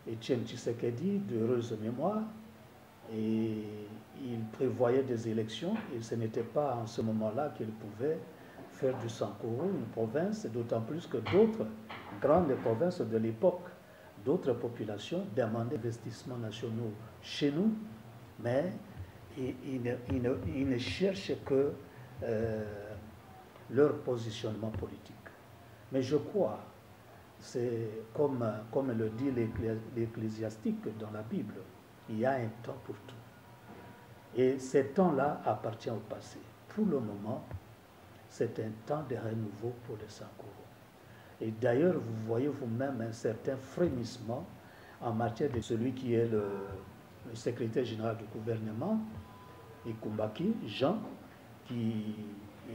Étienne Tshisekedi, d'heureuse mémoire, et il prévoyait des élections, et ce n'était pas en ce moment-là qu'il pouvait faire du Sankuru une province, d'autant plus que d'autres grandes provinces de l'époque, d'autres populations demandaient investissements nationaux chez nous, mais ils ne cherchent que leur positionnement politique. Mais je crois, c'est comme le dit l'ecclésiastique dans la Bible, il y a un temps pour tout. Et ce temps-là appartient au passé. Pour le moment, c'est un temps de renouveau pour les Sankuru. Et d'ailleurs, vous voyez vous-même un certain frémissement en matière de celui qui est le secrétaire général du gouvernement, Ikumbaki, Jean, qui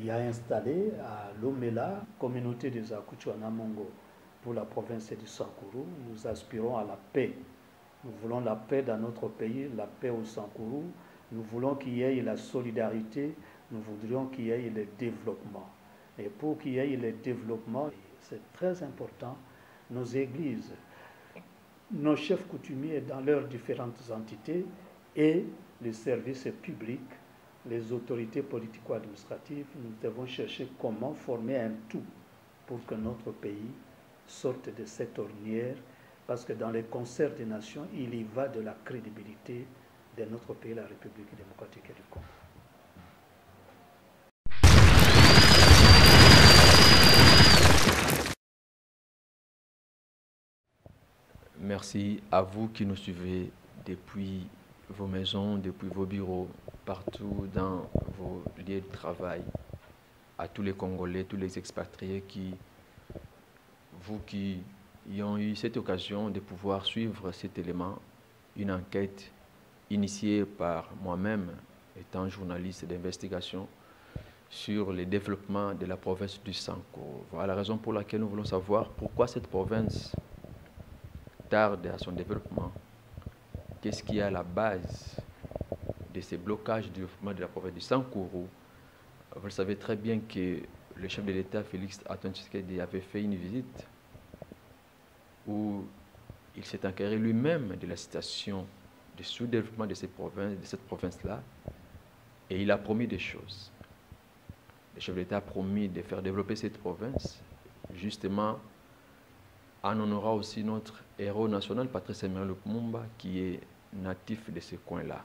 y a installé à Lomela, communauté des Akuchuanamongo, pour la province du Sankuru. Nous aspirons à la paix. Nous voulons la paix dans notre pays, la paix au Sankuru. Nous voulons qu'il y ait la solidarité, nous voudrions qu'il y ait le développement. Et pour qu'il y ait le développement, c'est très important, nos églises, nos chefs coutumiers dans leurs différentes entités et les services publics, les autorités politico-administratives, nous devons chercher comment former un tout pour que notre pays sorte de cette ornière, parce que dans les concerts des nations, il y va de la crédibilité de notre pays, la République démocratique du Congo. Merci à vous qui nous suivez depuis vos maisons, depuis vos bureaux, partout dans vos lieux de travail, à tous les Congolais, tous les expatriés vous qui ont eu cette occasion de pouvoir suivre cet élément, une enquête initiée par moi-même, étant journaliste d'investigation, sur le développement de la province du Sankuru. Voilà la raison pour laquelle nous voulons savoir pourquoi cette province tarde à son développement. Qu'est-ce qui est à la base de ces blocages du développement de la province du Sankuru? Vous le savez très bien que le chef de l'État, Félix Antoine Tshisekedi, avait fait une visite où il s'est enquéré lui-même de la situation de sous-développement de cette province-là, et il a promis des choses. Le chef de l'État a promis de faire développer cette province, justement en honorant aussi notre héros national, Patrice Emery Lumumba, qui est natif de ce coin-là.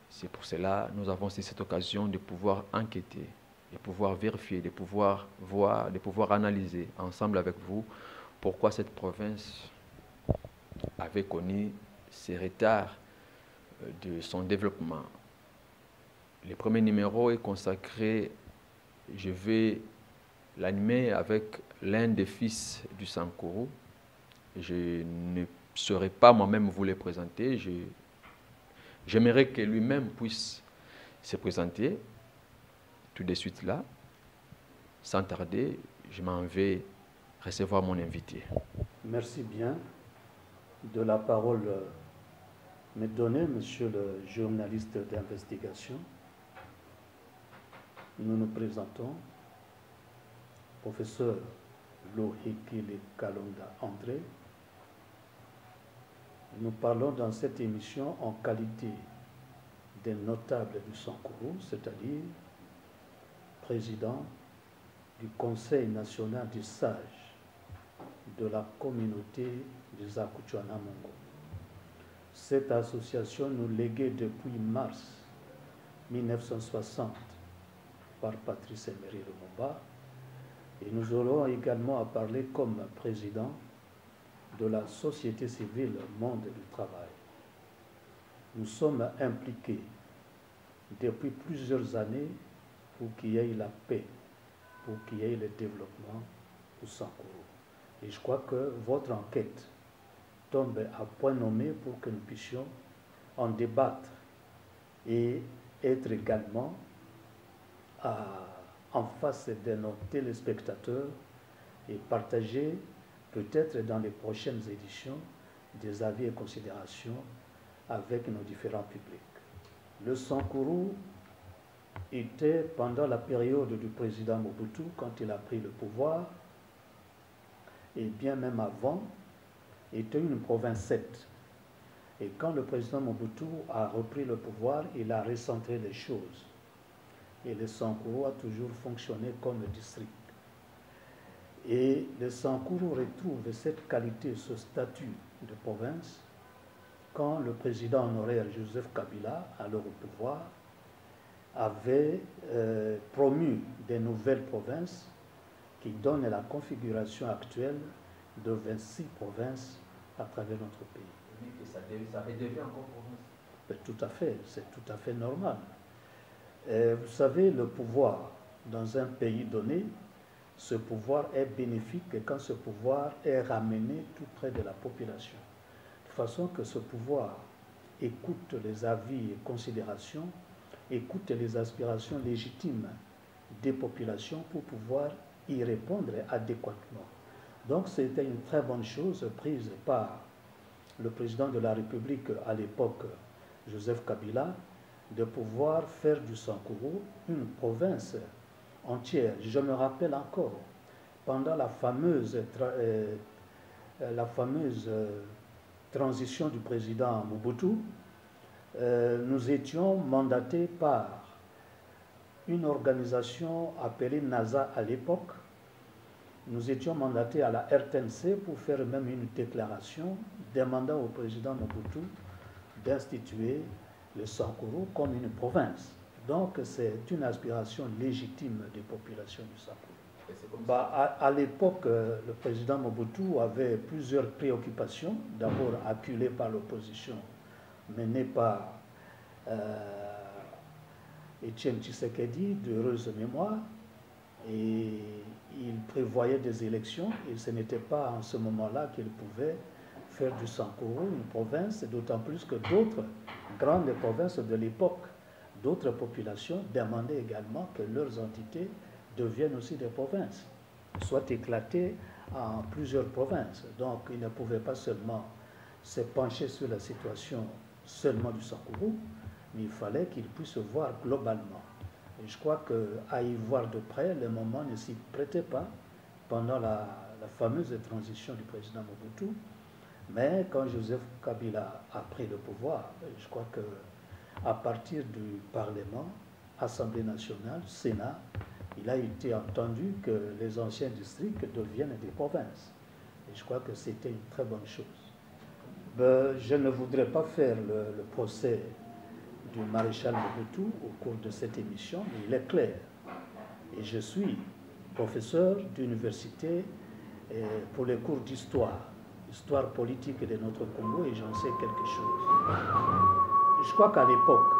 C'est pour cela que nous avons aussi cette occasion de pouvoir enquêter, de pouvoir vérifier, de pouvoir voir, de pouvoir analyser ensemble avec vous pourquoi cette province avait connu ces retards de son développement. Le premier numéro est consacré, je vais l'animer avec l'un des fils du Sankuru. Je ne saurais pas moi-même vous les présenter. J'aimerais que lui-même puisse se présenter tout de suite là. Sans tarder, je m'en vais recevoir mon invité. Merci bien de la parole me donner, monsieur le journaliste d'investigation. Nous nous présentons, professeur Lohekile Kalonda André. Nous parlons dans cette émission en qualité des notables du Sankuru, c'est-à-dire président du Conseil national des sages de la communauté des Akuchuanamongo. Cette association nous léguée depuis mars 1960 par Patrice Emery Lumumba, et nous aurons également à parler comme président de la société civile Monde du Travail. Nous sommes impliqués depuis plusieurs années pour qu'il y ait la paix, pour qu'il y ait le développement au Sankuru. Et je crois que votre enquête tombe à point nommé pour que nous puissions en débattre et être également en face de nos téléspectateurs et partager peut-être dans les prochaines éditions des avis et considérations avec nos différents publics. Le Sankuru était, pendant la période du président Mobutu, quand il a pris le pouvoir, et bien même avant, était une province 7. Et quand le président Mobutu a repris le pouvoir, il a recentré les choses. Et le Sankuru a toujours fonctionné comme district. Et le Sankuru retrouve cette qualité, ce statut de province, quand le président honoraire Joseph Kabila, alors au pouvoir, avait promu des nouvelles provinces qui donnent la configuration actuelle de 26 provinces à travers notre pays. Et ça redevient encore province. Tout à fait, c'est tout à fait normal. Vous savez, le pouvoir dans un pays donné, ce pouvoir est bénéfique quand ce pouvoir est ramené tout près de la population. De façon que ce pouvoir écoute les avis et considérations, écoute les aspirations légitimes des populations pour pouvoir y répondre adéquatement. Donc c'était une très bonne chose prise par le président de la République à l'époque, Joseph Kabila, de pouvoir faire du Sankuru une province entière. Je me rappelle encore, pendant la fameuse transition du président Mobutu, nous étions mandatés par une organisation appelée NASA à l'époque. Nous étions mandatés à la RTNC pour faire même une déclaration demandant au président Mobutu d'instituer le Sankuru comme une province. Donc c'est une aspiration légitime des populations du Sankuru. À l'époque, le président Mobutu avait plusieurs préoccupations. D'abord acculé par l'opposition menée par Etienne Tshisekedi, d'heureuse mémoire, et il prévoyait des élections, et ce n'était pas en ce moment-là qu'il pouvait faire du Sankuru une province, d'autant plus que d'autres grandes provinces de l'époque, d'autres populations demandaient également que leurs entités deviennent aussi des provinces, soient éclatées en plusieurs provinces. Donc ils ne pouvaient pas seulement se pencher sur la situation seulement du Sankuru, mais il fallait qu'ils puissent voir globalement. Et je crois qu'à y voir de près, le moment ne s'y prêtait pas pendant la fameuse transition du président Mobutu. Mais quand Joseph Kabila a pris le pouvoir, je crois qu'à partir du Parlement, Assemblée nationale, Sénat, il a été entendu que les anciens districts deviennent des provinces. Et je crois que c'était une très bonne chose. Je ne voudrais pas faire le procès du maréchal Mobutu au cours de cette émission, mais il est clair. Et je suis professeur d'université pour les cours d'histoire, histoire politique de notre Congo, et j'en sais quelque chose. Je crois qu'à l'époque,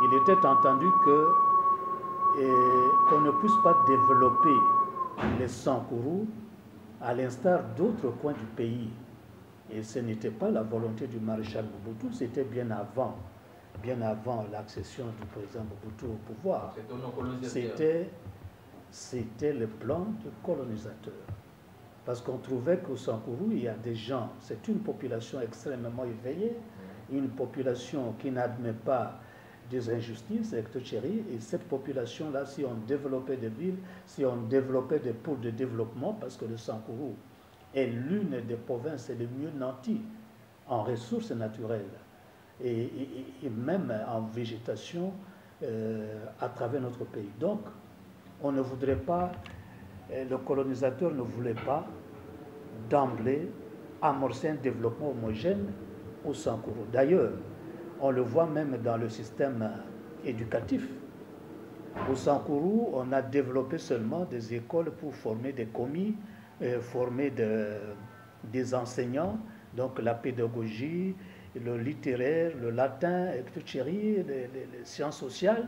il était entendu qu'on ne puisse pas développer les Sankuru à l'instar d'autres coins du pays. Et ce n'était pas la volonté du maréchal Mobutu, c'était bien avant l'accession du président Mobutu au pouvoir. C'était le plan du colonisateur. Parce qu'on trouvait qu'au Sankuru, il y a des gens, c'est une population extrêmement éveillée, une population qui n'admet pas des injustices, et cette population-là, si on développait des villes, si on développait des pôles de développement, parce que le Sankuru est l'une des provinces les mieux nanties en ressources naturelles et même en végétation à travers notre pays. Donc, on ne voudrait pas, le colonisateur ne voulait pas d'emblée amorcer un développement homogène au Sankuru. D'ailleurs, on le voit même dans le système éducatif. Au Sankuru, on a développé seulement des écoles pour former des commis, former des enseignants, donc la pédagogie, le littéraire, le latin, les sciences sociales.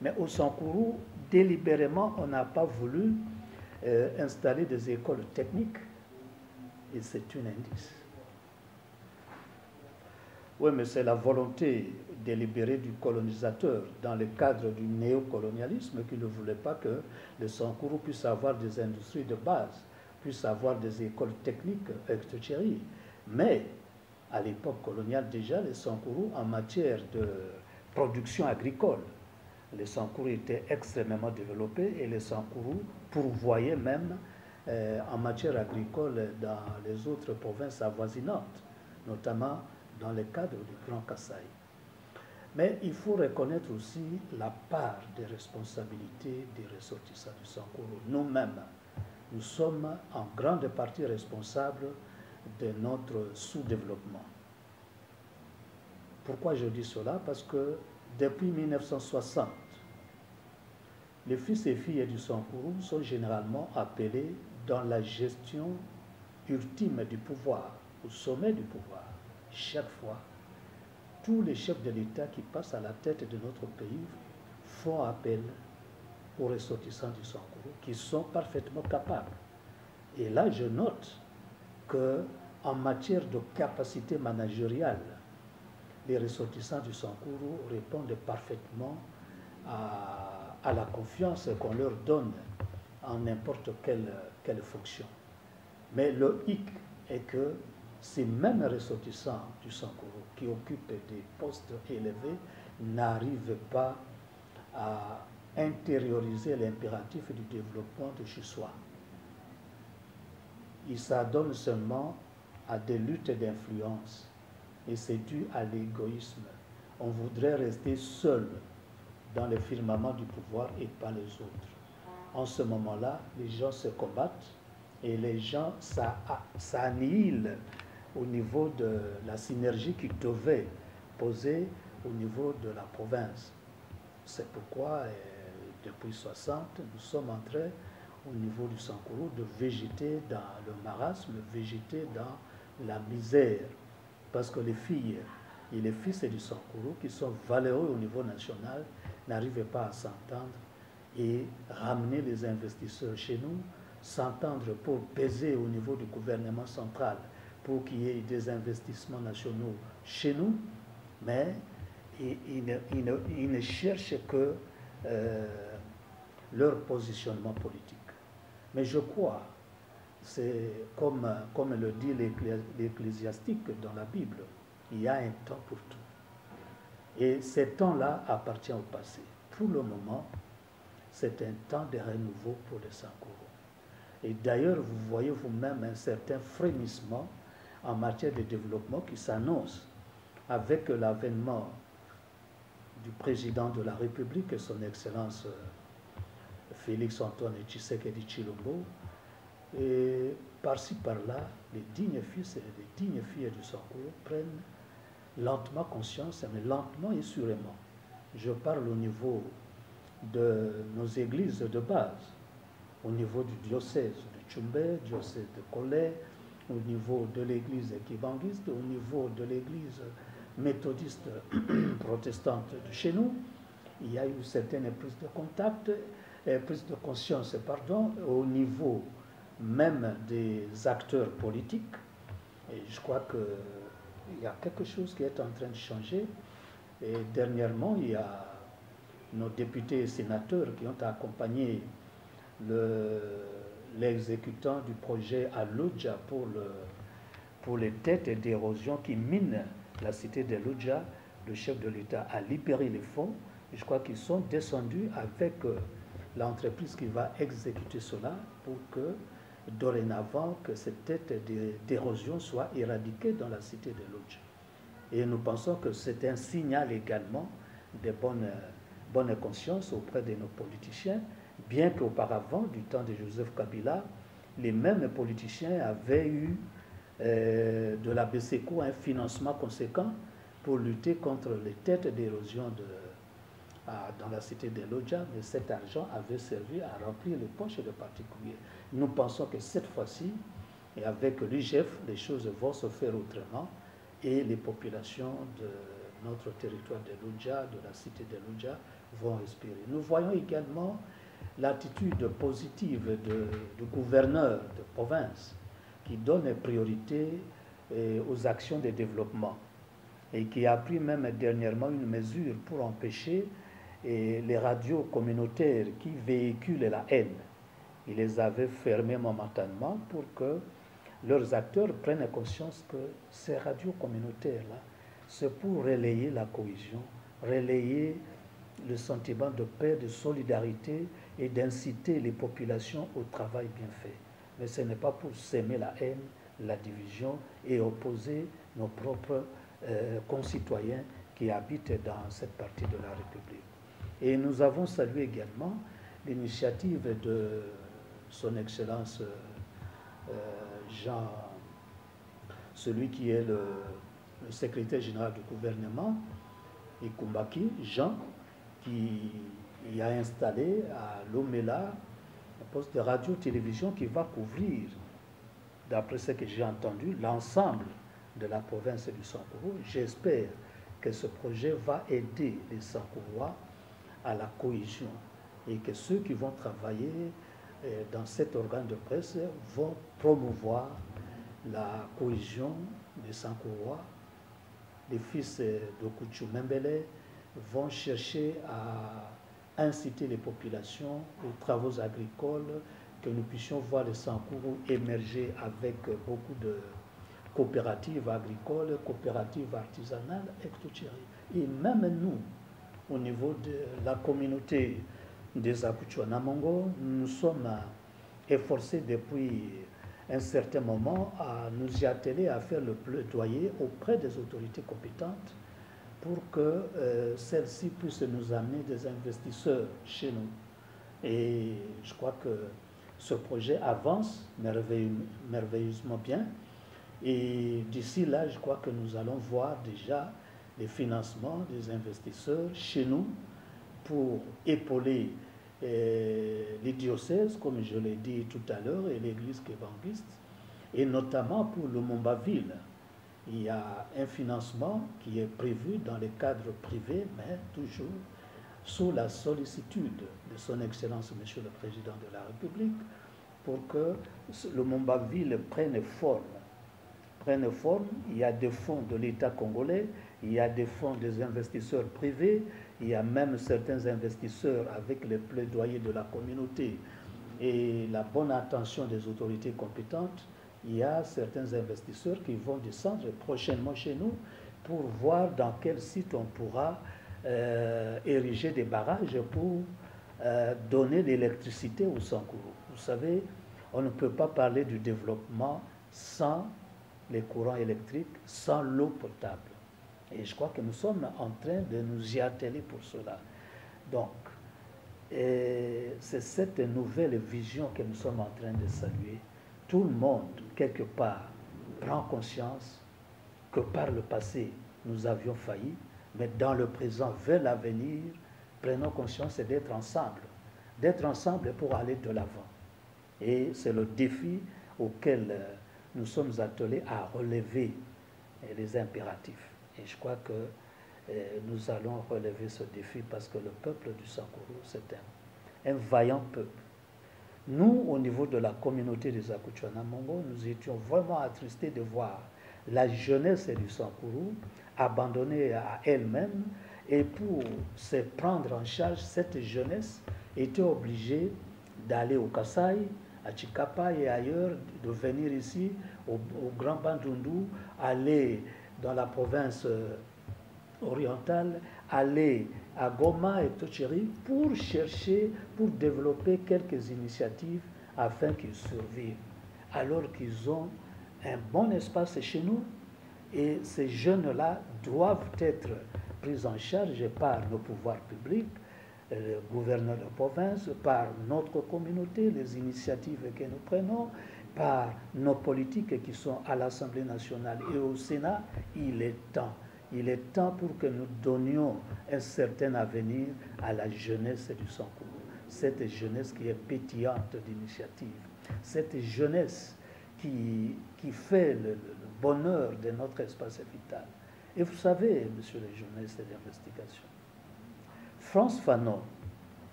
Mais au Sankuru, délibérément, on n'a pas voulu installer des écoles techniques, et c'est un indice. Oui, mais c'est la volonté délibérée du colonisateur dans le cadre du néocolonialisme qui ne voulait pas que le Sankuru puisse avoir des industries de base, puisse avoir des écoles techniques, etc. Mais à l'époque coloniale déjà, les Sankuru, en matière de production agricole, les Sankuru étaient extrêmement développés et les Sankuru pourvoyaient même en matière agricole dans les autres provinces avoisinantes, notamment dans le cadre du Grand Kasaï. Mais il faut reconnaître aussi la part des responsabilités des ressortissants du Sankuru. Nous-mêmes, nous sommes en grande partie responsables de notre sous-développement. Pourquoi je dis cela? Parce que depuis 1960, les fils et filles du Sankuru sont généralement appelés dans la gestion ultime du pouvoir, au sommet du pouvoir. Chaque fois, tous les chefs de l'État qui passent à la tête de notre pays font appel aux ressortissants du Sankuru, qui sont parfaitement capables. Et là, je note qu'en matière de capacité managériale, les ressortissants du Sankuru répondent parfaitement à la confiance qu'on leur donne en n'importe quelle fonction. Mais le hic est que ces mêmes ressortissants du Sankuru qui occupent des postes élevés n'arrivent pas à intérioriser l'impératif du développement de chez soi. Ils s'adonnent seulement à des luttes d'influence et c'est dû à l'égoïsme. On voudrait rester seul dans le firmament du pouvoir et pas les autres. En ce moment-là, les gens se combattent et les gens s'annihilent au niveau de la synergie qui devait poser au niveau de la province. C'est pourquoi, depuis 60, nous sommes en train, au niveau du Sankuru, de végéter dans le marasme, de végéter dans la misère. Parce que les filles et les fils du Sankuru, qui sont valeureux au niveau national, n'arrivaient pas à s'entendre et ramener les investisseurs chez nous, s'entendre pour peser au niveau du gouvernement central, pour qu'il y ait des investissements nationaux chez nous, mais ils ne cherchent que leur positionnement politique. Mais je crois, c'est comme le dit l'ecclésiastique dans la Bible, il y a un temps pour tout. Et ce temps-là appartient au passé. Pour le moment, c'est un temps de renouveau pour les Sankuru. Et d'ailleurs, vous voyez vous-même un certain frémissement en matière de développement qui s'annonce avec l'avènement du président de la République, son Excellence Félix Antoine Tshisekedi Tshilombo. Et par-ci, par-là, les dignes fils et les dignes filles du Sankuru prennent lentement conscience, mais lentement et sûrement. Je parle au niveau de nos églises de base, au niveau du diocèse de Tchumbe, diocèse de Kolé, au niveau de l'église kibangiste, au niveau de l'église méthodiste protestante de chez nous. Il y a eu certaines prises de contact, prises de conscience, au niveau même des acteurs politiques. Et je crois qu'il y a quelque chose qui est en train de changer. Et dernièrement, il y a nos députés et sénateurs qui ont accompagné l'exécutant du projet à Luja pour les têtes d'érosion qui minent la cité de Luja. Le chef de l'État a libéré les fonds. Et je crois qu'ils sont descendus avec l'entreprise qui va exécuter cela pour que dorénavant que cette tête d'érosion soit éradiquée dans la cité de Luja. Et nous pensons que c'est un signal également de bonne conscience auprès de nos politiciens, bien qu'auparavant, du temps de Joseph Kabila, les mêmes politiciens avaient eu de la BCECO un financement conséquent pour lutter contre les têtes d'érosion dans la cité de Luja, mais cet argent avait servi à remplir les poches de particuliers. Nous pensons que cette fois-ci, et avec l'IGF, les choses vont se faire autrement et les populations de notre territoire de Luja, de la cité de Luja, vont respirer. Nous voyons également l'attitude positive du gouverneur de province qui donne priorité aux actions de développement et qui a pris même dernièrement une mesure pour empêcher les radios communautaires qui véhiculent la haine. Il les avait fermées momentanément pour que leurs acteurs prennent conscience que ces radios communautaires-là, c'est pour relayer la cohésion, relayer le sentiment de paix, de solidarité et d'inciter les populations au travail bien fait. Mais ce n'est pas pour s'aimer la haine, la division et opposer nos propres concitoyens qui habitent dans cette partie de la République. Et nous avons salué également l'initiative de son Excellence Jean, celui qui est le secrétaire général du gouvernement, Ikumbaki, Jean, qui a installé à Lomela un poste de radio-télévision qui va couvrir, d'après ce que j'ai entendu, l'ensemble de la province du Sankourou. J'espère que ce projet va aider les Sankourois à la cohésion et que ceux qui vont travailler dans cet organe de presse vont promouvoir la cohésion des Sankourois. Les fils de Kouchou Membele vont chercher à inciter les populations aux travaux agricoles, que nous puissions voir les Sankourou émerger avec beaucoup de coopératives agricoles, coopératives artisanales, etc. Et même nous, au niveau de la communauté des Akuchouanamongo, nous sommes efforcés depuis un certain moment à nous y atteler, à faire le plaidoyer auprès des autorités compétentes pour que celles-ci puissent nous amener des investisseurs chez nous. Et je crois que ce projet avance merveilleusement bien. Et d'ici là, je crois que nous allons voir déjà les financements des investisseurs chez nous pour épauler les diocèses, comme je l'ai dit tout à l'heure, et l'église kébanguiste, et notamment pour Lumumba-Ville. Il y a un financement qui est prévu dans les cadres privés, mais toujours sous la sollicitude de son Excellence, Monsieur le Président de la République, pour que Lumumba-Ville prenne forme. Il y a des fonds de l'État congolais, il y a des fonds des investisseurs privés, il y a même certains investisseurs avec les plaidoyers de la communauté et la bonne attention des autorités compétentes. Il y a certains investisseurs qui vont descendre prochainement chez nous pour voir dans quel site on pourra ériger des barrages pour donner l'électricité au Sankourou. Vous savez, on ne peut pas parler du développement sans les courants électriques, sans l'eau potable. Et je crois que nous sommes en train de nous y atteler pour cela. Donc, c'est cette nouvelle vision que nous sommes en train de saluer. Tout le monde, quelque part, prend conscience que par le passé, nous avions failli, mais dans le présent, vers l'avenir, prenons conscience d'être ensemble pour aller de l'avant. Et c'est le défi auquel nous sommes attelés à relever les impératifs. Et je crois que nous allons relever ce défi parce que le peuple du Sankourou, c'est un vaillant peuple. Nous, au niveau de la communauté des Akuchouanamongo, nous étions vraiment attristés de voir la jeunesse du Sankourou abandonnée à elle-même, et pour se prendre en charge, cette jeunesse était obligée d'aller au Kasaï, à Chikapa et ailleurs, de venir ici, au Grand Bandundu, aller dans la province orientale, aller à Goma et Tocheri pour chercher, pour développer quelques initiatives afin qu'ils survivent. Alors qu'ils ont un bon espace chez nous, et ces jeunes-là doivent être pris en charge par nos pouvoirs publics, le gouverneur de province, par notre communauté, les initiatives que nous prenons, par nos politiques qui sont à l'Assemblée nationale et au Sénat. Il est temps pour que nous donnions un certain avenir à la jeunesse du Sankourou. Cette jeunesse qui est pétillante d'initiative, cette jeunesse qui fait le bonheur de notre espace vital. Et vous savez, monsieur le journaliste d'investigation, France Fanon,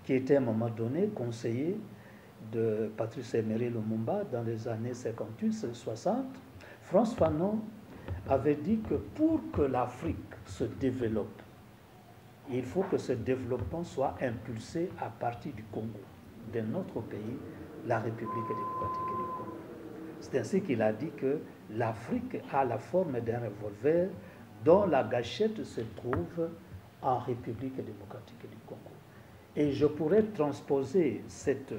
qui était à un moment donné conseiller de Patrice Emery Lumumba dans les années 58-60, France Fanon avait dit que pour que l'Afrique se développe, il faut que ce développement soit impulsé à partir du Congo, de notre pays, la République démocratique du Congo. C'est ainsi qu'il a dit que l'Afrique a la forme d'un revolver dont la gâchette se trouve en République démocratique du Congo. Et je pourrais transposer cette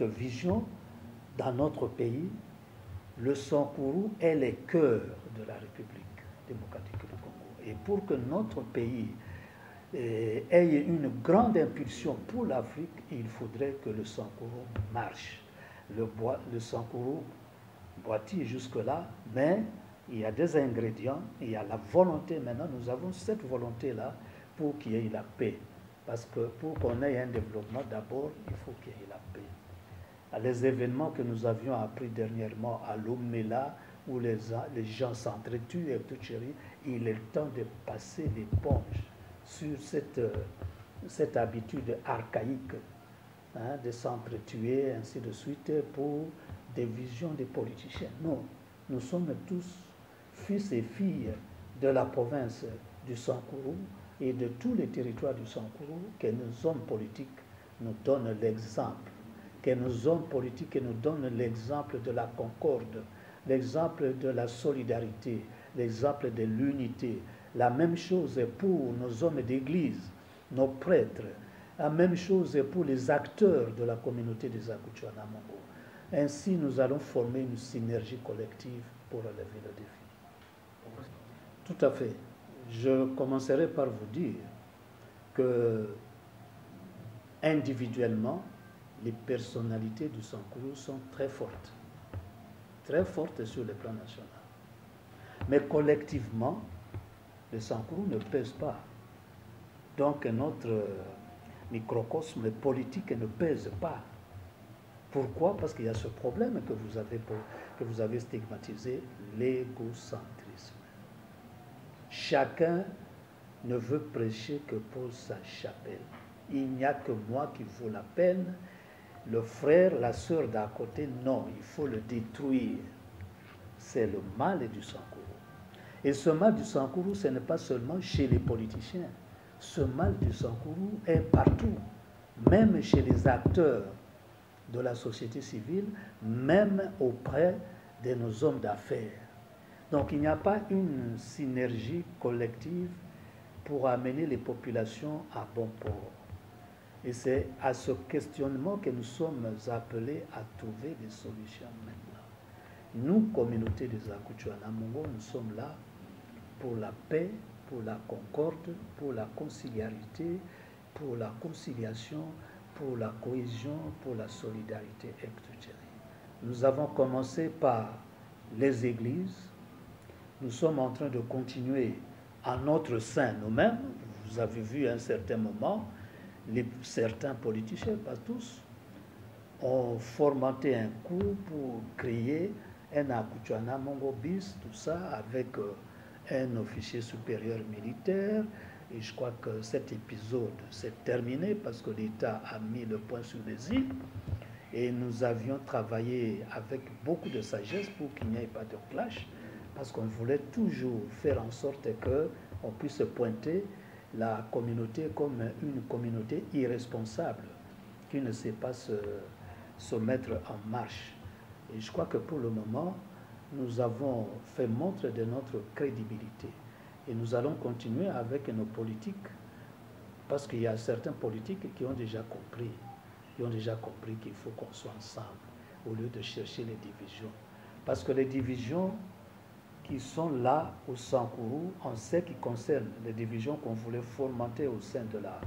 vision dans notre pays, le Sankuru est le cœur de la République démocratique du Congo. Et pour que notre pays ait une grande impulsion pour l'Afrique, il faudrait que le Sankuru marche. Le Sankuru boitille jusque-là, mais il y a des ingrédients, il y a la volonté. Maintenant, nous avons cette volonté-là pour qu'il y ait la paix. Parce que pour qu'on ait un développement, d'abord, il faut qu'il y ait la paix. Les événements que nous avions appris dernièrement à Lomela, où les gens s'entretuent et tout chéri, il est temps de passer l'éponge sur cette habitude archaïque, hein, de s'entretuer, ainsi de suite, pour des visions des politiciens. Non, nous sommes tous fils et filles de la province du Sankuru et de tous les territoires du Sankuru, que nos hommes politiques nous donnent l'exemple, que nos hommes politiques nous donnent l'exemple de la concorde, l'exemple de la solidarité, l'exemple de l'unité. La même chose pour nos hommes d'église, nos prêtres, la même chose pour les acteurs de la communauté des Akuchwana-Mongo. Ainsi, nous allons former une synergie collective pour relever le défi. Tout à fait. Je commencerai par vous dire que individuellement, les personnalités du Sankuru sont très fortes sur le plan national. Mais collectivement, le Sankuru ne pèse pas. Donc notre microcosme politique ne pèse pas. Pourquoi? Parce qu'il y a ce problème que vous avez stigmatisé, l'égocentrisme. Chacun ne veut prêcher que pour sa chapelle. Il n'y a que moi qui vaut la peine. Le frère, la sœur d'à côté, non, il faut le détruire. C'est le mal du Sankuru. Et ce mal du Sankuru, ce n'est pas seulement chez les politiciens. Ce mal du Sankuru est partout, même chez les acteurs de la société civile, même auprès de nos hommes d'affaires. Donc il n'y a pas une synergie collective pour amener les populations à bon port. Et c'est à ce questionnement que nous sommes appelés à trouver des solutions maintenant. Nous, communauté des Akuchwana-Mongo, nous sommes là pour la paix, pour la concorde, pour la conciliarité, pour la conciliation, pour la cohésion, pour la solidarité, etc. Nous avons commencé par les églises. Nous sommes en train de continuer à notre sein nous-mêmes. Vous avez vu à un certain moment, certains politiciens, pas tous, ont fomenté un coup pour créer un Akuchwana-Mongo bis, tout ça, avec un officier supérieur militaire. Et je crois que cet épisode s'est terminé parce que l'État a mis le point sur les i. Et nous avions travaillé avec beaucoup de sagesse pour qu'il n'y ait pas de clash, parce qu'on voulait toujours faire en sorte qu'on puisse pointer la communauté comme une communauté irresponsable, qui ne sait pas se mettre en marche. Et je crois que pour le moment, nous avons fait montre de notre crédibilité. Et nous allons continuer avec nos politiques, parce qu'il y a certains politiques qui ont déjà compris qu'il faut qu'on soit ensemble, au lieu de chercher les divisions. Parce que les divisions qui sont là au Sankuru, en ce qui concerne les divisions qu'on voulait fomenter au sein de la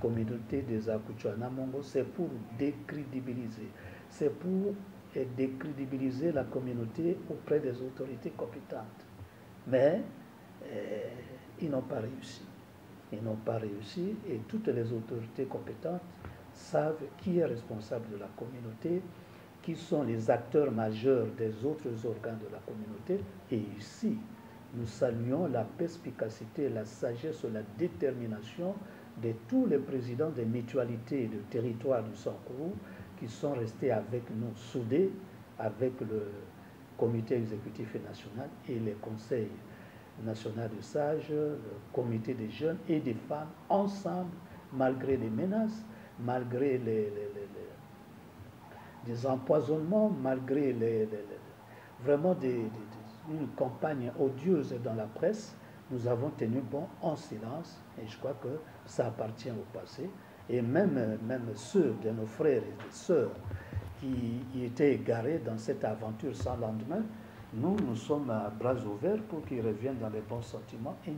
communauté des Akuchwana-Mongo, c'est pour décrédibiliser. C'est pour décrédibiliser la communauté auprès des autorités compétentes. Mais ils n'ont pas réussi. Ils n'ont pas réussi et toutes les autorités compétentes savent qui est responsable de la communauté, qui sont les acteurs majeurs des autres organes de la communauté. Et ici, nous saluons la perspicacité, la sagesse, la détermination de tous les présidents des mutualités de territoire du Sankuru qui sont restés avec nous, soudés avec le comité exécutif national et les conseils national de sages, le comité des jeunes et des femmes, ensemble, malgré les menaces, malgré des empoisonnements, malgré vraiment une campagne odieuse dans la presse, nous avons tenu bon en silence, et je crois que ça appartient au passé. Et même ceux de nos frères et sœurs qui étaient égarés dans cette aventure sans lendemain, nous sommes à bras ouverts pour qu'ils reviennent dans les bons sentiments et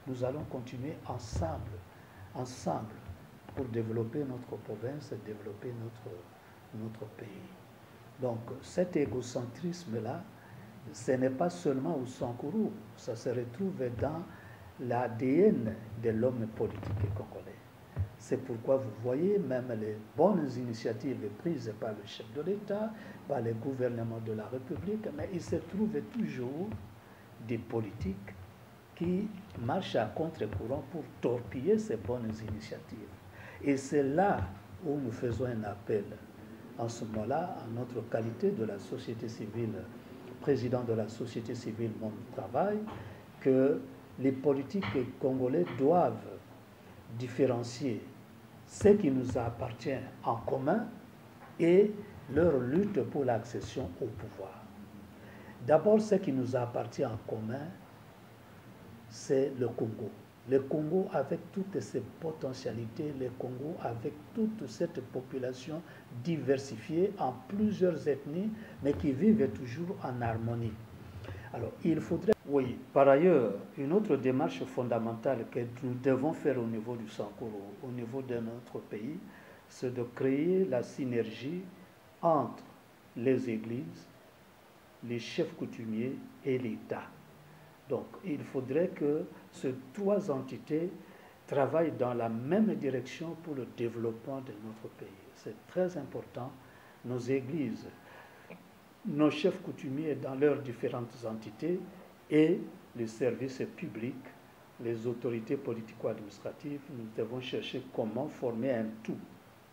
nous allons continuer ensemble pour développer notre province et développer notre pays. Donc cet égocentrisme-là, ce n'est pas seulement au Sankuru, ça se retrouve dans l'ADN de l'homme politique congolais. C'est pourquoi vous voyez même les bonnes initiatives prises par le chef de l'État, par les gouvernements de la République, mais il se trouve toujours des politiques qui marchent à contre-courant pour torpiller ces bonnes initiatives. Et c'est là où nous faisons un appel, en ce moment-là, en notre qualité de la société civile, président de la société civile Monde Travail, que les politiques congolais doivent différencier ce qui nous appartient en commun et leur lutte pour l'accession au pouvoir. D'abord, ce qui nous appartient en commun, c'est le Congo. Le Congo avec toutes ses potentialités, le Congo avec toute cette population diversifiée en plusieurs ethnies, mais qui vivent toujours en harmonie. Alors, il faudrait... Oui, par ailleurs, une autre démarche fondamentale que nous devons faire au niveau du Sankuru, au niveau de notre pays, c'est de créer la synergie entre les églises, les chefs coutumiers et l'État. Donc, il faudrait que ces trois entités travaillent dans la même direction pour le développement de notre pays. C'est très important. Nos églises, nos chefs coutumiers dans leurs différentes entités et les services publics, les autorités politico-administratives, nous devons chercher comment former un tout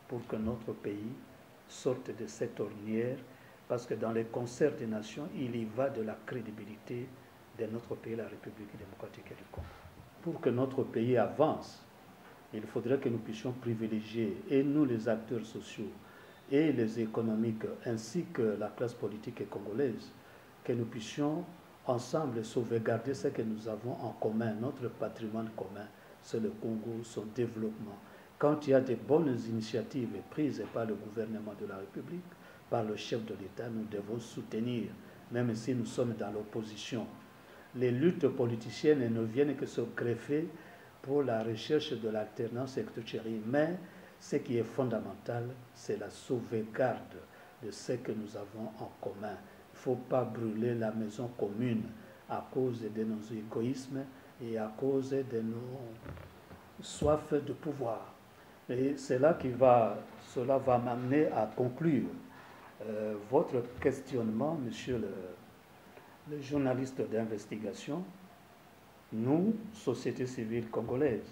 pour que notre pays sorte de cette ornière, parce que dans les concerts des nations, il y va de la crédibilité de notre pays, la République démocratique du Congo. Pour que notre pays avance, il faudrait que nous puissions privilégier, et nous les acteurs sociaux, et les économiques, ainsi que la classe politique congolaise, que nous puissions ensemble sauvegarder ce que nous avons en commun, notre patrimoine commun, c'est le Congo, son développement. Quand il y a des bonnes initiatives prises par le gouvernement de la République, par le chef de l'État, nous devons soutenir, même si nous sommes dans l'opposition. Les luttes politiciennes ne viennent que se greffer pour la recherche de l'alternance sectorielle, mais ce qui est fondamental, c'est la sauvegarde de ce que nous avons en commun. Il ne faut pas brûler la maison commune à cause de nos égoïsmes et à cause de nos soifs de pouvoir. Et cela va m'amener à conclure votre questionnement, monsieur le journaliste d'investigation. Nous, société civile congolaise,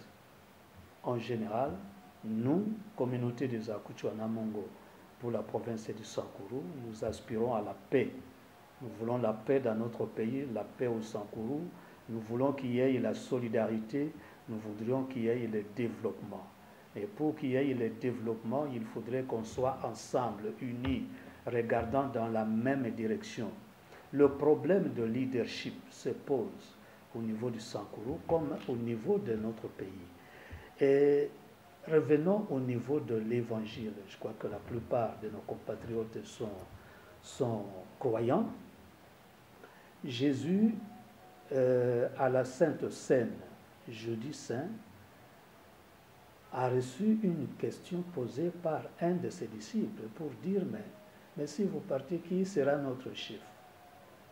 en général, nous, communauté des Akutu-Anamongo, pour la province du Sankuru, nous aspirons à la paix. Nous voulons la paix dans notre pays, la paix au Sankuru. Nous voulons qu'il y ait la solidarité, nous voudrions qu'il y ait le développement. Et pour qu'il y ait le développement, il faudrait qu'on soit ensemble, unis, regardant dans la même direction. Le problème de leadership se pose au niveau du Sankuru comme au niveau de notre pays. Et revenons au niveau de l'évangile. Je crois que la plupart de nos compatriotes sont croyants. Jésus, à la Sainte Seine, jeudi saint, a reçu une question posée par un de ses disciples pour dire, mais si vous partez, qui sera notre chef?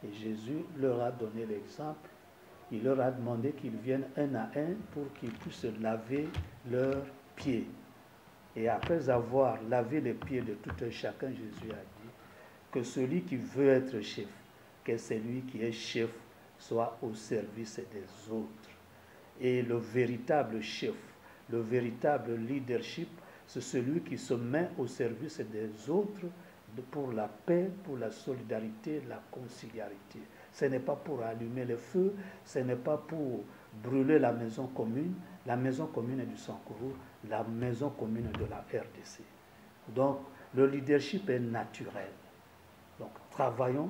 Et Jésus leur a donné l'exemple. Il leur a demandé qu'ils viennent un à un pour qu'ils puissent laver leurs pieds. Et après avoir lavé les pieds de tout un chacun, Jésus a dit que celui qui veut être chef, que celui qui est chef soit au service des autres. Et le véritable chef, le véritable leadership, c'est celui qui se met au service des autres pour la paix, pour la solidarité, la conciliarité. Ce n'est pas pour allumer le feu, ce n'est pas pour brûler la maison commune du Sankuru, la maison commune de la RDC. Donc, le leadership est naturel. Donc, travaillons,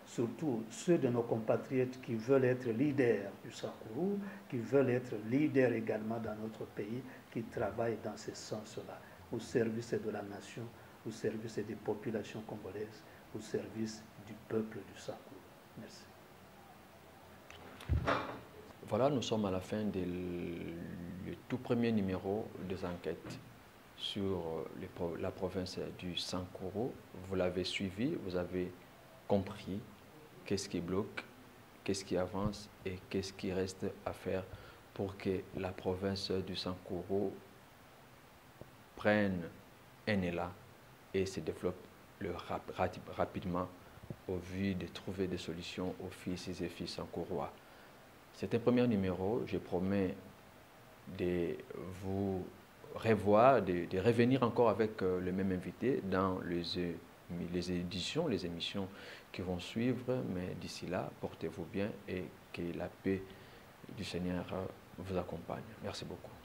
surtout ceux de nos compatriotes qui veulent être leaders du Sankuru, qui veulent être leaders également dans notre pays, qui travaillent dans ce sens-là, au service de la nation, au service des populations congolaises, au service du peuple du Sankuru. Merci. Voilà, nous sommes à la fin du tout premier numéro des enquêtes sur la province du Sankuru. Vous l'avez suivi, vous avez compris qu'est-ce qui bloque, qu'est-ce qui avance et qu'est-ce qui reste à faire pour que la province du Sankuru prenne un élan et se développe rapidement au vu de trouver des solutions aux fils et filles sankurois. C'est un premier numéro, je promets de vous revoir, de revenir encore avec le même invité dans les éditions, les émissions qui vont suivre, mais d'ici là, portez-vous bien et que la paix du Seigneur vous accompagne. Merci beaucoup.